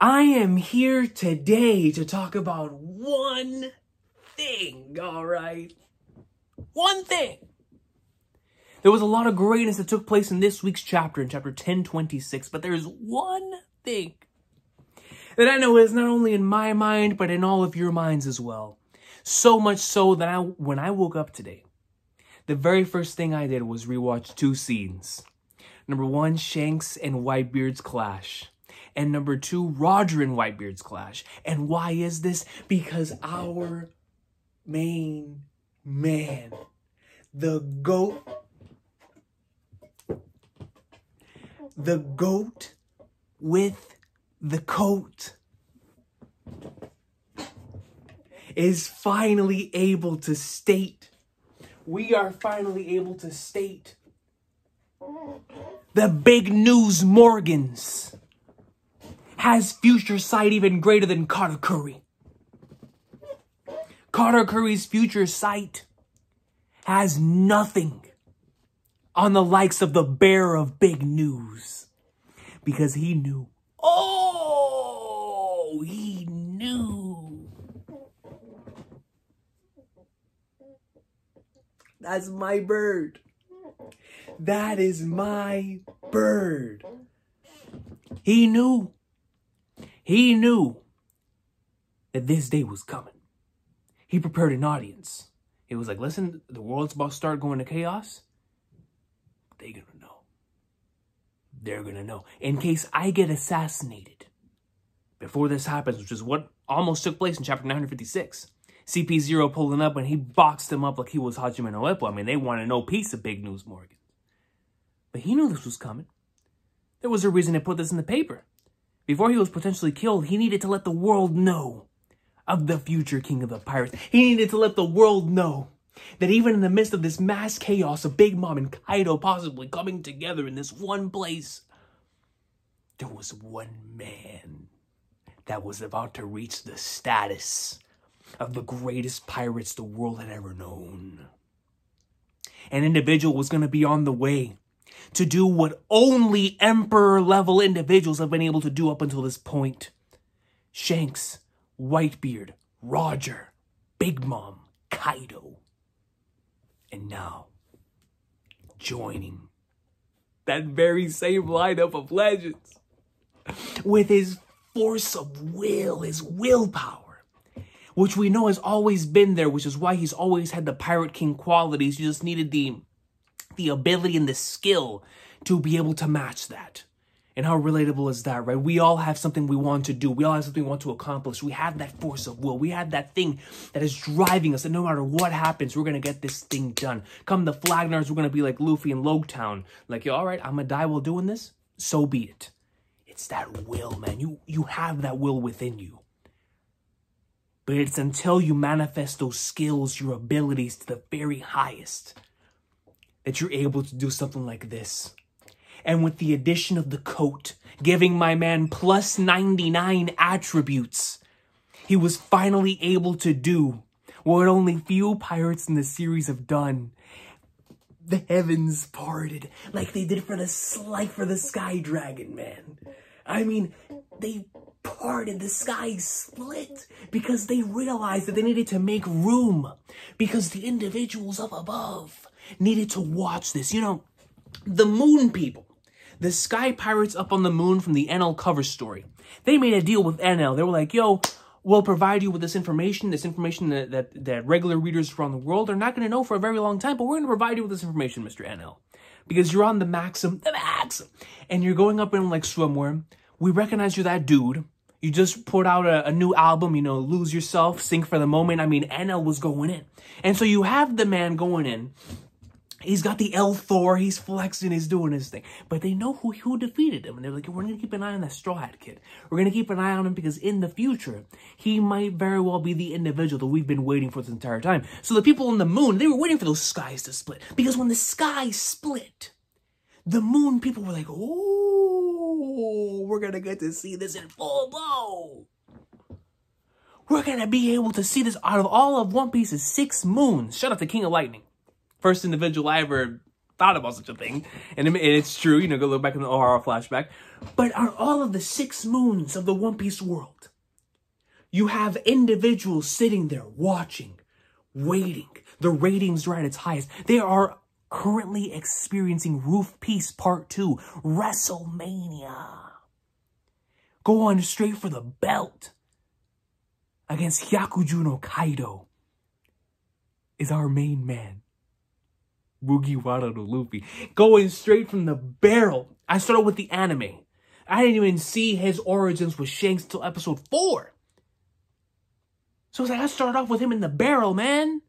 I am here today to talk about one thing, all right? One thing. There was a lot of greatness that took place in this week's chapter, in chapter 1026, but there's one thing that I know is not only in my mind, but in all of your minds as well. So much so that when I woke up today, the very first thing I did was rewatch two scenes. Number one, Shanks and Whitebeard's clash. And number two, Roger and Whitebeard's clash. And why is this? Because our main man, the GOAT with the coat, is finally able to state, we are finally able to state, the big news Morgans has future sight even greater than Carter Curry. Carter Curry's future sight has nothing on the likes of the bearer of big news. Because he knew. Oh, he knew. That's my bird. That is my bird. He knew. He knew that this day was coming. He prepared an audience. He was like, listen, the world's about to start going to chaos. They're going to know. They're going to know. In case I get assassinated before this happens, which is what almost took place in chapter 956. CP0 pulling up and he boxed him up like he was Hajime no Ippo. I mean, they wanted no piece of big news Morgan. But he knew this was coming. There was a reason to put this in the paper. Before he was potentially killed, he needed to let the world know of the future king of the pirates. He needed to let the world know that even in the midst of this mass chaos of Big Mom and Kaido possibly coming together in this one place, there was one man that was about to reach the status of the greatest pirates the world had ever known. An individual was going to be on the way to do what only Emperor-level individuals have been able to do up until this point. Shanks, Whitebeard, Roger, Big Mom, Kaido. And now, joining that very same lineup of legends with his force of will, his willpower, which we know has always been there, which is why he's always had the Pirate King qualities. You just needed the ability and the skill to be able to match that. And how relatable is that, right? We all have something we want to do. We all have something we want to accomplish. We have that force of will. We have that thing that is driving us. And no matter what happens, we're going to get this thing done. Come the Flagnars, we're going to be like Luffy in Logtown. Like, yo, all right, I'm going to die while doing this. So be it. It's that will, man. You have that will within you. But it's until you manifest those skills, your abilities to the very highest, that you're able to do something like this. And with the addition of the coat, giving my man plus 99 attributes, he was finally able to do what only few pirates in the series have done. The heavens parted like they did for the Sky Dragon, man. I mean, they parted, the sky split because they realized that they needed to make room because the individuals up above needed to watch this. You know, the moon people, the sky pirates up on the moon from the NL cover story, they made a deal with NL. They were like, yo, we'll provide you with this information that regular readers around the world are not going to know for a very long time, but we're going to provide you with this information, Mr. NL, because you're on the Maxim, and you're going up in like swimwear. We recognize you're that dude. You just put out a new album, you know, Lose Yourself, Sink for the Moment. I mean, NL was going in. And so you have the man going in. He's got the L Thor. He's flexing. He's doing his thing. But they know who defeated him. And they're like, we're going to keep an eye on that Straw Hat kid. We're going to keep an eye on him because in the future, he might very well be the individual that we've been waiting for this entire time. So the people on the moon, they were waiting for those skies to split. Because when the sky split, the moon people were like, oh, we're going to get to see this in full blow. We're going to be able to see this out of all of One Piece's 6 moons. Shout out to King of Lightning. First individual I ever thought about such a thing. And it's true, you know, go look back in the Ohara flashback. But on all of the 6 moons of the One Piece world, you have individuals sitting there watching, waiting. The ratings are at its highest. They are currently experiencing Roof Peace Part 2, WrestleMania. Going straight for the belt against Hyakuju no Kaido is our main man, Mugiwara no Luffy. Going straight from the barrel. I started with the anime. I didn't even see his origins with Shanks until episode 4. So it's like I started off with him in the barrel, man.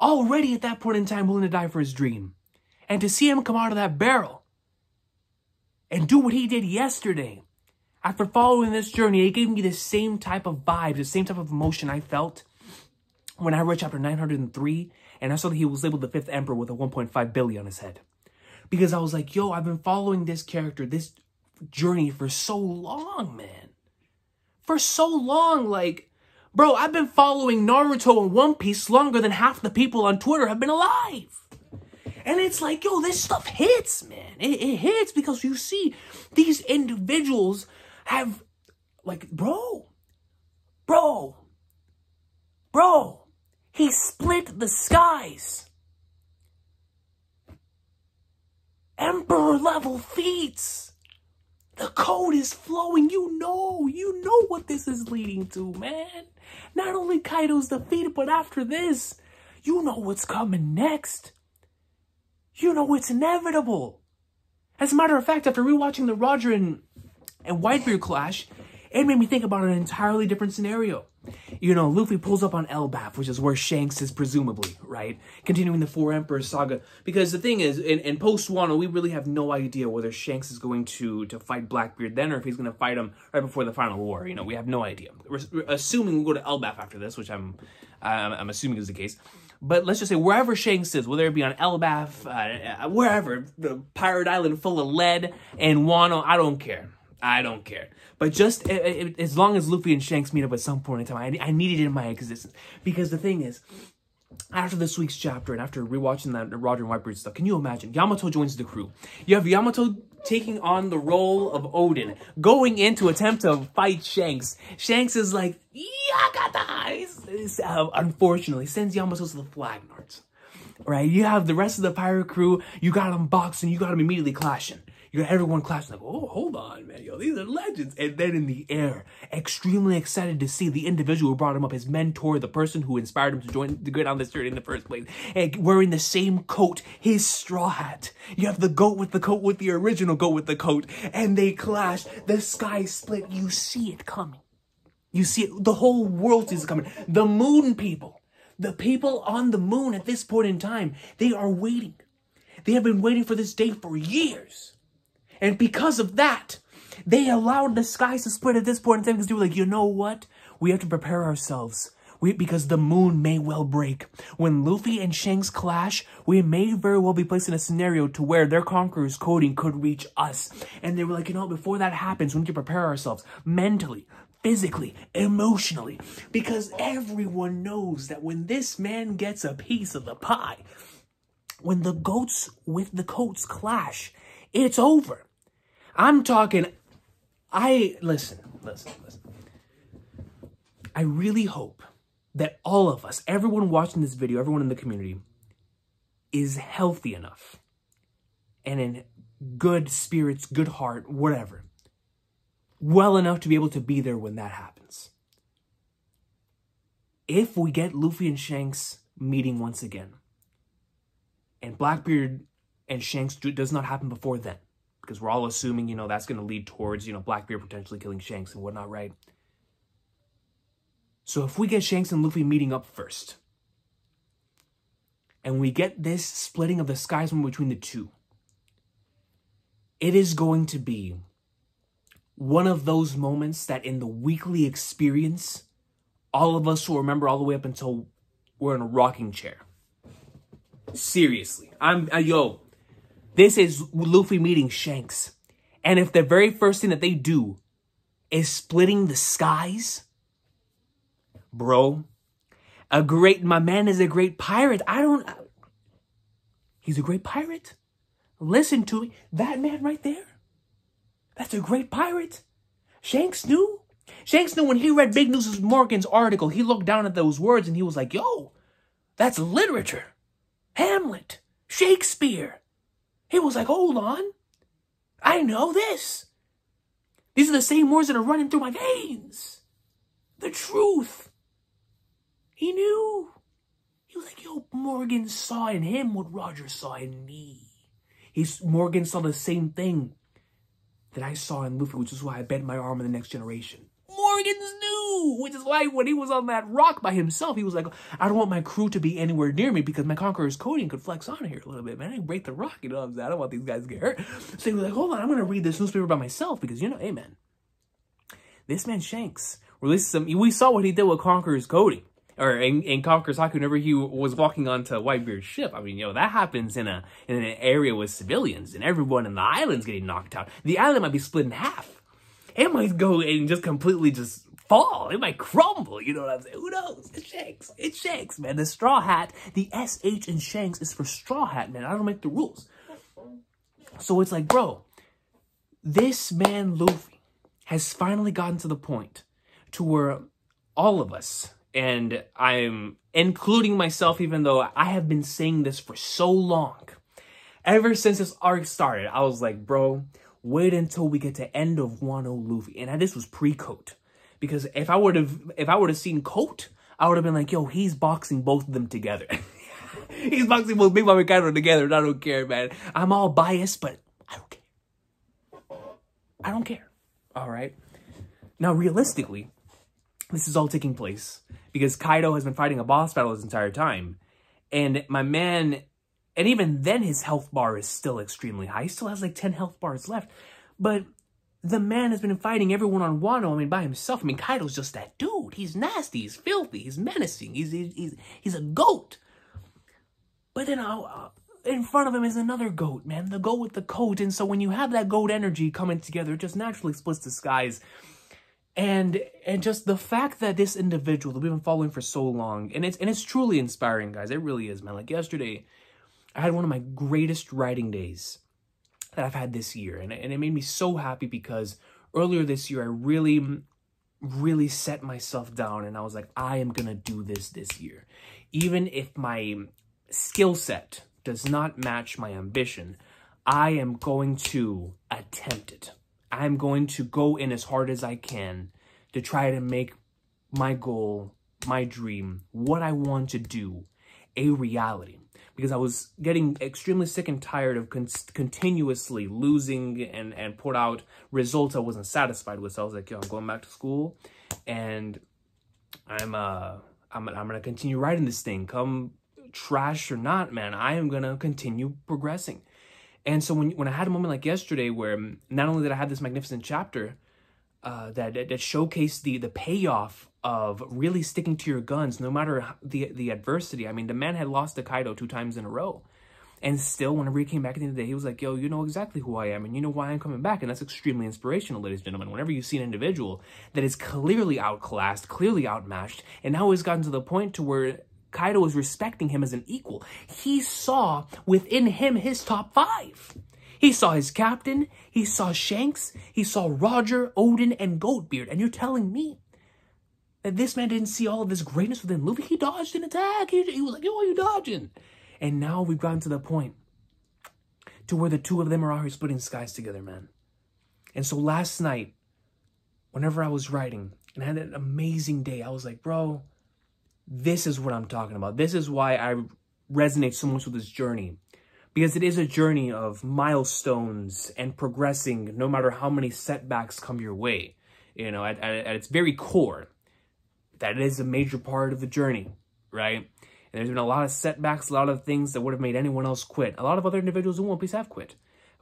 Already at that point in time willing to die for his dream. And to see him come out of that barrel and do what he did yesterday, after following this journey, it gave me the same type of vibe, the same type of emotion I felt when I read chapter 903 and I saw that he was labeled the 5th Emperor with a 1.5 billion on his head. Because I was like, yo, I've been following this character, this journey for so long, man. For so long, like, bro, I've been following Naruto and One Piece longer than half the people on Twitter have been alive. And it's like, yo, this stuff hits, man. It hits because you see these individuals have, like, bro, he split the skies. Emperor level feats. The code is flowing. You know what this is leading to, man. Not only Kaido's defeated, but after this, you know what's coming next. You know it's inevitable. As a matter of fact, after rewatching the Roger and Whitebeard clash, it made me think about an entirely different scenario. You know, Luffy pulls up on Elbaf, which is where Shanks is presumably, right? Continuing the Four Emperors saga. Because the thing is, in post-Wano, we really have no idea whether Shanks is going to fight Blackbeard then or if he's going to fight him right before the final war. You know, we have no idea. We're assuming we'll go to Elbaf after this, which I'm assuming is the case. But let's just say wherever Shanks is, whether it be on Elbaf, wherever, the pirate island full of lead, and Wano, I don't care. I don't care. But just as long as Luffy and Shanks meet up at some point in time, I need it in my existence. Because the thing is, after this week's chapter and after rewatching that Roger and Whitebeard stuff, can you imagine? Yamato joins the crew. You have Yamato taking on the role of Odin, going in to attempt to fight Shanks. Shanks is like, Yagatai! Unfortunately, sends Yamato to the Flagnards. Right? You have the rest of the pirate crew, you got them boxing, you got them immediately clashing. You got everyone clashing like, oh, hold on, man. Yo, these are legends. And then in the air, extremely excited to see the individual who brought him up, his mentor, the person who inspired him to go down this journey in the first place. And wearing the same coat, his straw hat. You have the goat with the original goat with the coat. And they clash. The sky split. You see it coming. You see it. The whole world is coming. The moon people. The people on the moon at this point in time, they are waiting. They have been waiting for this day for years. And because of that, they allowed the skies to split at this point in time because they were like, you know what? We have to prepare ourselves. Because the moon may well break. When Luffy and Shanks clash, we may very well be placed in a scenario to where their conqueror's coding could reach us. And they were like, you know, before that happens, we need to prepare ourselves mentally, physically, emotionally. Because everyone knows that when this man gets a piece of the pie, when the goats with the coats clash, it's over. I'm talking, listen. I really hope that all of us, everyone watching this video, everyone in the community, is healthy enough and in good spirits, good heart, whatever, well enough to be able to be there when that happens. If we get Luffy and Shanks meeting once again, and Blackbeard and Shanks does not happen before then, because we're all assuming, you know, that's going to lead towards, you know, Blackbeard potentially killing Shanks and whatnot, right? So if we get Shanks and Luffy meeting up first, and we get this splitting of the skies from between the two, it is going to be one of those moments that in the weekly experience, all of us will remember all the way up until we're in a rocking chair. Seriously. This is Luffy meeting Shanks. And if the very first thing that they do is splitting the skies, bro, my man is a great pirate. He's a great pirate. Listen to me. That man right there, that's a great pirate. Shanks knew. Shanks knew when he read Big News Morgan's article, he looked down at those words and he was like, yo, that's literature. Hamlet. Shakespeare. He was like, hold on. I know this. These are the same words that are running through my veins. The truth. He knew. He was like, yo, Morgan saw in him what Roger saw in me. Morgan saw the same thing that I saw in Luffy, which is why I bet my arm in the next generation. Morgan's knew, which is why when he was on that rock by himself, he was like, I don't want my crew to be anywhere near me because my Conqueror's coding could flex on here a little bit, man. I break the rock, you know what I'm saying? I don't want these guys to get hurt. So he was like, hold on, I'm going to read this newspaper by myself because, you know, hey, man, this man Shanks released some, we saw what he did with Conqueror's coding. Or in Conqueror's Haiku, whenever he was walking onto Whitebeard's ship. I mean, you know, that happens in an area with civilians and everyone in the island's getting knocked out. The island might be split in half. It might go and just completely just fall. It might crumble, you know what I'm saying? Who knows? It's Shanks. It's Shanks, man. The Straw Hat, the SH in Shanks is for Straw Hat, man. I don't make the rules. So it's like, bro, this man Luffy has finally gotten to the point to where all of us, and I'm including myself, even though I have been saying this for so long. Ever since this arc started, I was like, bro, wait until we get to end of Wano Luffy. And this was pre-Coat. Because if I would have seen Coat, I would have been like, yo, he's boxing both of them together. He's boxing both Big Mom and Kaido together, and I don't care, man. I'm all biased, but I don't care. I don't care. All right? Now, realistically, this is all taking place because Kaido has been fighting a boss battle this entire time. And my man, and even then his health bar is still extremely high. He still has like 10 health bars left. But the man has been fighting everyone on Wano, I mean, by himself. I mean, Kaido's just that dude. He's nasty, he's filthy, he's menacing, he's a goat. But then in front of him is another goat, man. The goat with the coat. And so when you have that goat energy coming together, it just naturally splits the skies. And just the fact that this individual that we've been following for so long, and it's truly inspiring, guys. It really is, man. Like yesterday, I had one of my greatest writing days that I've had this year. And it made me so happy because earlier this year, I really set myself down and I was like, I am going to do this year. Even if my skill set does not match my ambition, I am going to attempt it. I'm going to go in as hard as I can to try to make my goal, my dream, what I want to do, a reality. Because I was getting extremely sick and tired of continuously losing and put out results I wasn't satisfied with. So I was like, yo, I'm going back to school and I'm gonna continue writing this thing. Come trash or not, man, I am gonna continue progressing. And so when I had a moment like yesterday where not only did I have this magnificent chapter that showcased the payoff of really sticking to your guns no matter the adversity. I mean, the man had lost to Kaido 2 times in a row. And still, whenever he came back at the end of the day, he was like, yo, you know exactly who I am and you know why I'm coming back. And that's extremely inspirational, ladies and gentlemen. Whenever you see an individual that is clearly outclassed, clearly outmatched, and now has gotten to the point to where Kaido is respecting him as an equal. He saw within him his top 5. He saw his captain, he saw Shanks, he saw Roger, Odin, and Goatbeard. And you're telling me that this man didn't see all of this greatness within Luffy? He dodged an attack. He was like, yo, why are you dodging? And now we've gotten to the point to where the two of them are out here splitting skies together, man. And so last night, whenever I was writing and I had an amazing day, I was like, bro, this is what I'm talking about. This is why I resonate so much with this journey. Because it is a journey of milestones and progressing no matter how many setbacks come your way. You know, at its very core, that is a major part of the journey, right? And there's been a lot of setbacks, a lot of things that would have made anyone else quit. A lot of other individuals in One Piece have quit,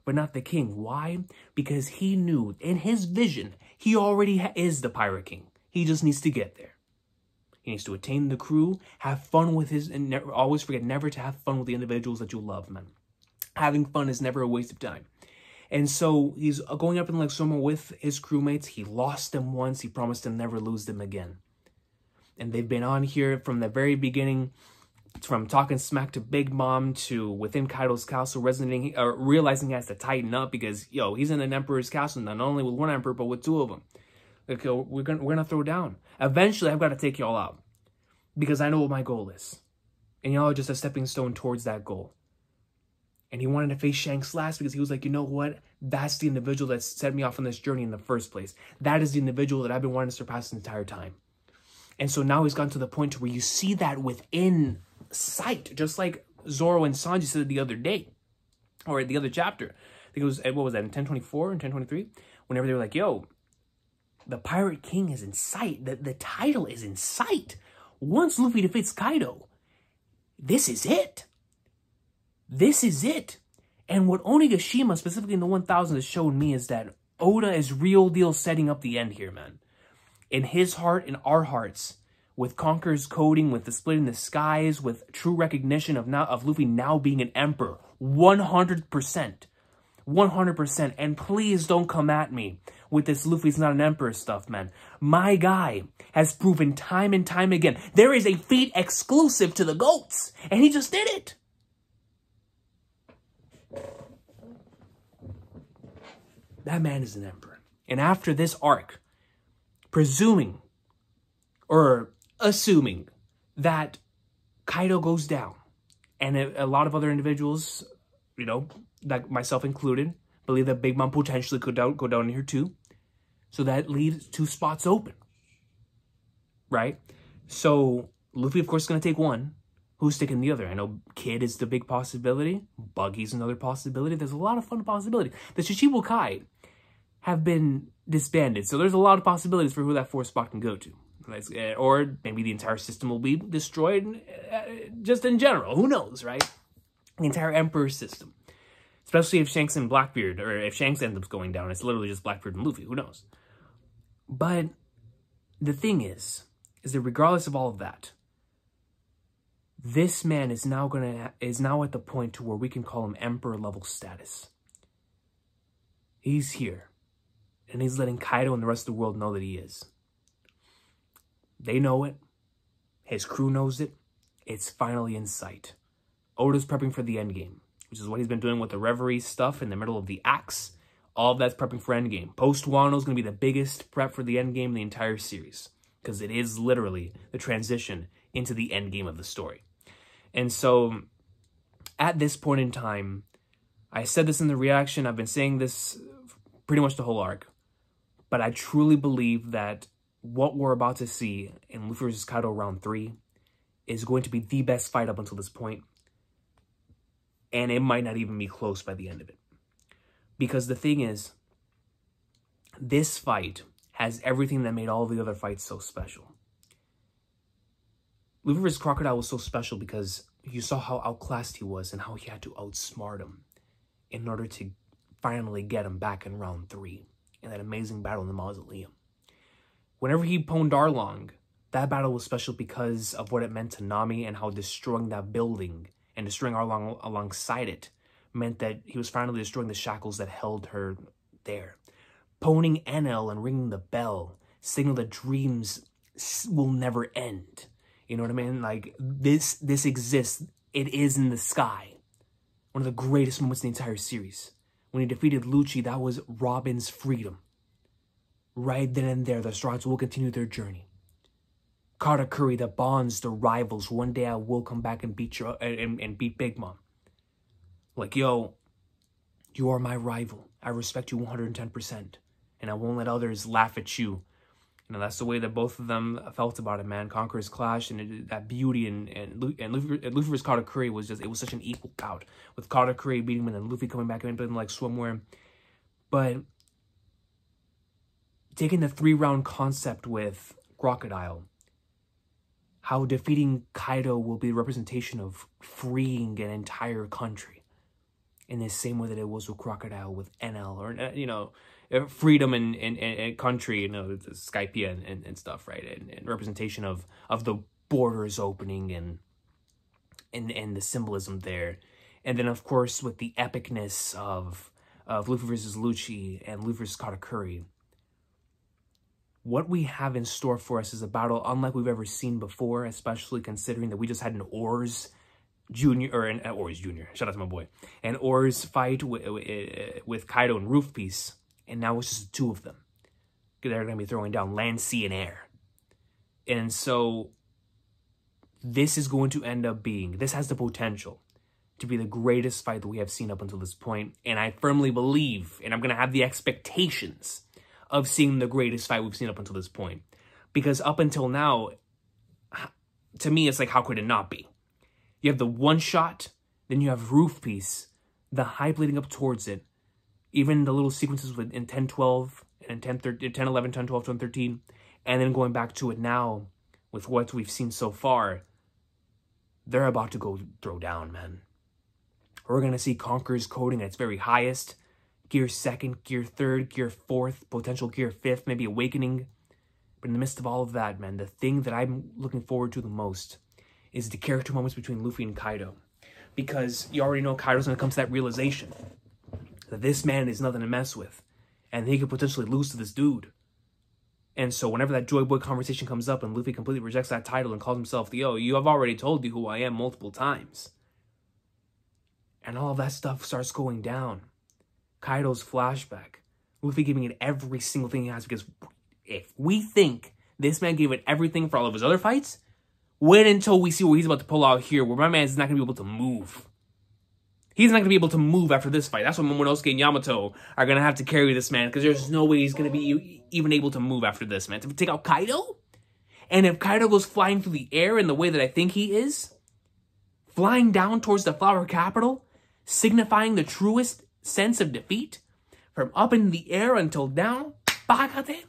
but not the king. Why? Because he knew in his vision, he already is the Pirate King. He just needs to get there. He needs to attain the crew, have fun with his, and always forget never to have fun with the individuals that you love, man. Having fun is never a waste of time. And so he's going up in Lake Soma with his crewmates. He lost them once. He promised to never lose them again. And they've been on here from the very beginning, from talking smack to Big Mom to within Kaido's castle, realizing he has to tighten up because, yo, he's in an emperor's castle, not only with one emperor, but with two of them. Like, yo, we're gonna throw down. Eventually, I've got to take y'all out because I know what my goal is. And y'all are just a stepping stone towards that goal. And he wanted to face Shanks last because he was like, you know what? That's the individual that set me off on this journey in the first place. That is the individual that I've been wanting to surpass the entire time. And so now he's gotten to the point where you see that within sight, just like Zoro and Sanji said the other day, or the other chapter. I think it was, what was that, in 1024 and 1023? Whenever they were like, yo, the Pirate King is in sight. The title is in sight. Once Luffy defeats Kaido, this is it. This is it. And what Onigashima, specifically in the 1000, has shown me is that Oda is real deal setting up the end here, man. In his heart, in our hearts, with Conqueror's coding, with the split in the skies, with true recognition of Luffy now being an emperor. 100%. 100%. And please don't come at me with this Luffy's not an emperor stuff, man. My guy has proven time and time again. There is a feat exclusive to the GOATs. And he just did it. That man is an emperor. And after this arc, presuming or assuming that Kaido goes down, and a lot of other individuals, you know, like myself included, believe that Big Mom potentially could go down here too. So that leaves 2 spots open. Right? So Luffy, of course, is going to take one. Who's taking the other? I know Kid is the big possibility. Buggy's another possibility. There's a lot of fun possibilities. The Shichibukai have been disbanded. So there's a lot of possibilities for who that 4th spot can go to. Or maybe the entire system will be destroyed just in general. Who knows, right? The entire Emperor system. Especially if Shanks and Blackbeard, or if Shanks ends up going down, it's literally just Blackbeard and Luffy. Who knows? But the thing is that regardless of all of that, this man is now at the point to where we can call him Emperor level status. He's here. And he's letting Kaido and the rest of the world know that he is. They know it. His crew knows it. It's finally in sight. Oda's prepping for the endgame, which is what he's been doing with the Reverie stuff in the middle of the acts. All of that's prepping for endgame. Post-Wano is going to be the biggest prep for the endgame in the entire series, because it is literally the transition into the endgame of the story. And so, at this point in time, I said this in the reaction, I've been saying this pretty much the whole arc, but I truly believe that what we're about to see in Luffy vs. Kaido Round 3 is going to be the best fight up until this point, and it might not even be close by the end of it. Because the thing is, this fight has everything that made all the other fights so special. Luffy vs. Crocodile was so special because you saw how outclassed he was and how he had to outsmart him in order to finally get him back in Round 3 in that amazing battle in the Mausoleum. Whenever he pwned Arlong, that battle was special because of what it meant to Nami and how destroying that building and destroying Arlong alongside it meant that he was finally destroying the shackles that held her there. Pwning Enel and ringing the bell signal that dreams will never end. You know what I mean? Like, this exists. It is in the sky. One of the greatest moments in the entire series. When he defeated Lucci, that was Robin's freedom. Right then and there, the Stars will continue their journey. Katakuri that bonds the rivals. One day I will come back and beat beat Big Mom. Like, yo, you are my rival. I respect you 110%. And I won't let others laugh at you. You know, that's the way that both of them felt about it, man. Conqueror's Clash and that beauty and Luffy vs. Katakuri was just, it was such an equal bout. With Katakuri beating him and then Luffy coming back and like swimwear. But taking the 3-round concept with Crocodile, how defeating Kaido will be a representation of freeing an entire country in the same way that it was with Crocodile, with Enel, or, you know, freedom and country, you know, Skypiea and stuff, right? And representation of the borders opening and the symbolism there. And then, of course, with the epicness of Luffy versus Lucci and Luffy versus Katakuri. what we have in store for us is a battle unlike we've ever seen before, especially considering that we just had an Oars Junior, or an Oars Junior, shout out to my boy, an Oars fight with Kaido and Roof Piece, and now it's just the two of them. They're going to be throwing down land, sea, and air. And so this is going to end up being, this has the potential to be the greatest fight that we have seen up until this point. And I firmly believe, and I'm going to have the expectations of seeing the greatest fight we've seen up until this point. Because up until now, to me, it's like, how could it not be? You have the one shot, then you have Roof Piece, the hype leading up towards it, even the little sequences in 10-12, and 10-11, 10-12, 10-13, and then going back to it now with what we've seen so far, they're about to go throw down, man. We're going to see Conqueror's coding at its very highest, Gear 2nd, Gear 3rd, Gear 4th, potential Gear 5th, maybe Awakening. But in the midst of all of that, man, the thing that I'm looking forward to the most is the character moments between Luffy and Kaido. Because you already know Kaido's going to come to that realization that this man is nothing to mess with. And he could potentially lose to this dude. And so whenever that Joy Boy conversation comes up and Luffy completely rejects that title and calls himself, yo, you have already told you who I am multiple times. And all of that stuff starts going down. Kaido's flashback. Luffy giving it every single thing he has, because if we think this man gave it everything for all of his other fights, wait until we see what he's about to pull out here, where my man's not going to be able to move. He's not going to be able to move after this fight. That's when Momonosuke and Yamato are going to have to carry this man, because there's no way he's going to be even able to move after this, man. To take out Kaido? And if Kaido goes flying through the air in the way that I think he is, flying down towards the Flower Capital, signifying the truest sense of defeat, from up in the air until down, Bagate,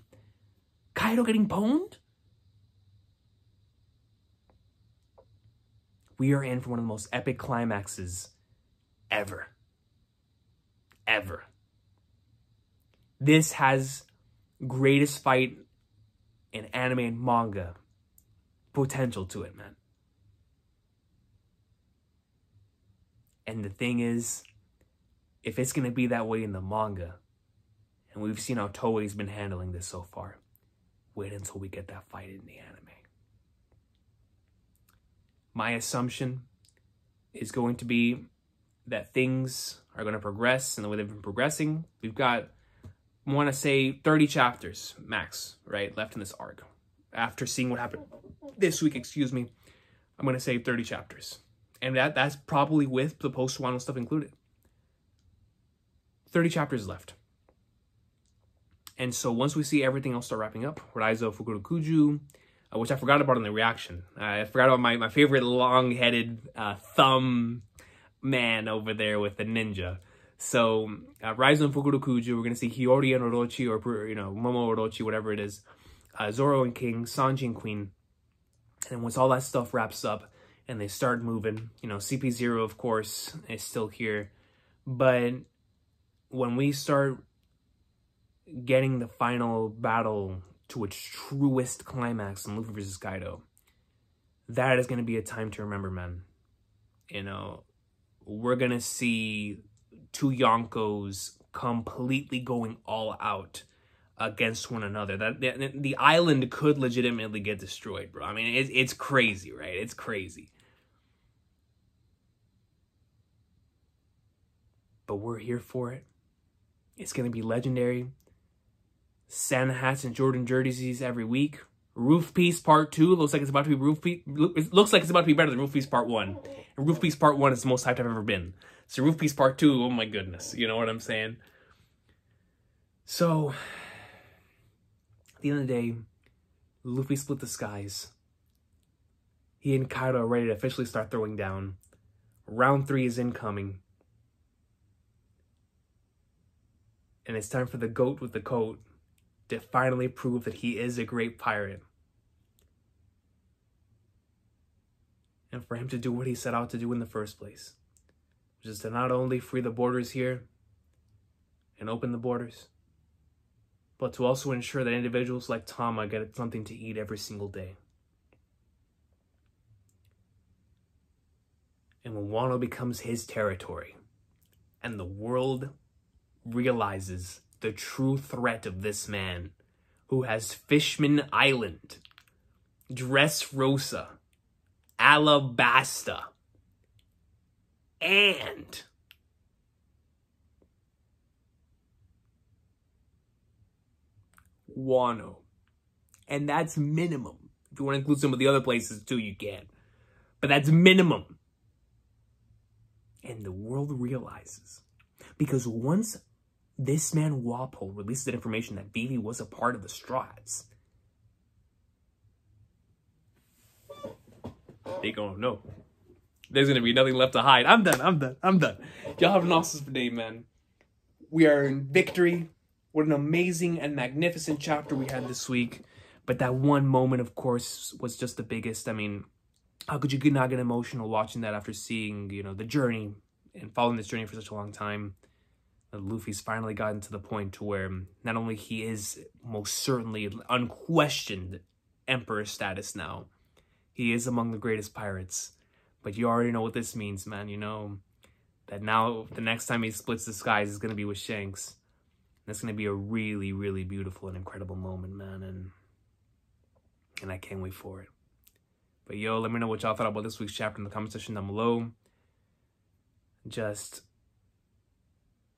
Kaido getting pwned? We are in for one of the most epic climaxes ever. Ever. This has greatest fight in anime and manga potential to it, man. And the thing is, if it's going to be that way in the manga, and we've seen how Toei's been handling this so far, wait until we get that fight in the anime. My assumption is going to be that things are going to progress in the way they've been progressing. We've got, I want to say, 30 chapters max, right, left in this arc. After seeing what happened this week, I'm going to say 30 chapters. And that's probably with the post-Wano stuff included. 30 chapters left. And so once we see everything else start wrapping up, Raizo Fukurokuju, which I forgot about in the reaction. I forgot about my favorite long-headed thumb man over there with the ninja. So Raizo and Fukurokuju, we're going to see Hiyori and Orochi, or, you know, Momo Orochi, whatever it is. Zoro and King, Sanji and Queen. And once all that stuff wraps up and they start moving, you know, CP0, of course, is still here. But when we start getting the final battle to its truest climax in Luffy vs. Kaido, that is going to be a time to remember, man. You know, we're going to see two Yonkos completely going all out against one another. That the island could legitimately get destroyed, bro. I mean, it's crazy, right? It's crazy. But we're here for it. It's going to be legendary. Santa hats and Jordan jerseys every week. Roof Piece Part 2 looks like it's about to be it looks like it's about to be better than Roof Piece Part 1. And Roof Piece Part 1 is the most hyped I've ever been. So Roof Piece Part 2, oh my goodness. You know what I'm saying? So, at the end of the day, Luffy split the skies. He and Kaido are ready to officially start throwing down. Round 3 is incoming. And it's time for the GOAT with the coat to finally prove that he is a great pirate. And for him to do what he set out to do in the first place, which is to not only free the borders here and open the borders, but to also ensure that individuals like Tama get something to eat every single day. And when Wano becomes his territory, and the world realizes the true threat of this man, who has Fishman Island, Dressrosa, Alabasta, and Wano. And that's minimum. If you want to include some of the other places too, you can. But that's minimum. And the world realizes. Because once this man Walpole releases that information that Vivi was a part of the Strats, they gonna know. There's gonna be nothing left to hide. I'm done. Y'all have an awesome day, man. We are in victory. What an amazing and magnificent chapter we had this week. But that one moment, of course, was just the biggest. I mean, how could you not get emotional watching that after seeing, you know, the journey and following this journey for such a long time? Luffy's finally gotten to the point to where not only he is most certainly unquestioned emperor status now, he is among the greatest pirates. But you already know what this means, man. You know that now the next time he splits the skies is going to be with Shanks. That's going to be a really, really beautiful and incredible moment, man. And I can't wait for it. But yo, let me know what y'all thought about this week's chapter in the comment section down below. Just,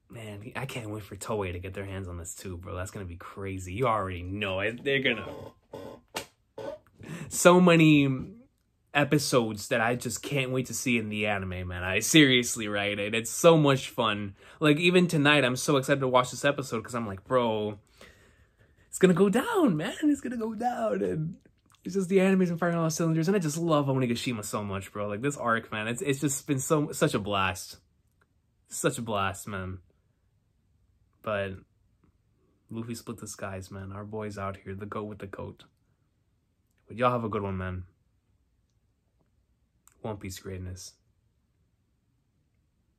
man, I can't wait for Toei to get their hands on this too, bro. That's going to be crazy. You already know it. They're going to... So many episodes that I just can't wait to see in the anime, man. I seriously, right? And it's so much fun. Like, even tonight, I'm so excited to watch this episode because I'm like, bro, it's going to go down, man. It's going to go down. And it's just the anime's been firing all cylinders. And I just love Onigashima so much, bro. Like, this arc, man, it's just been such a blast. Such a blast, man. But Luffy split the skies, man. Our boy's out here, the goat with the coat. But y'all have a good one, man. One Piece greatness.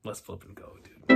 Let's flip and go, dude.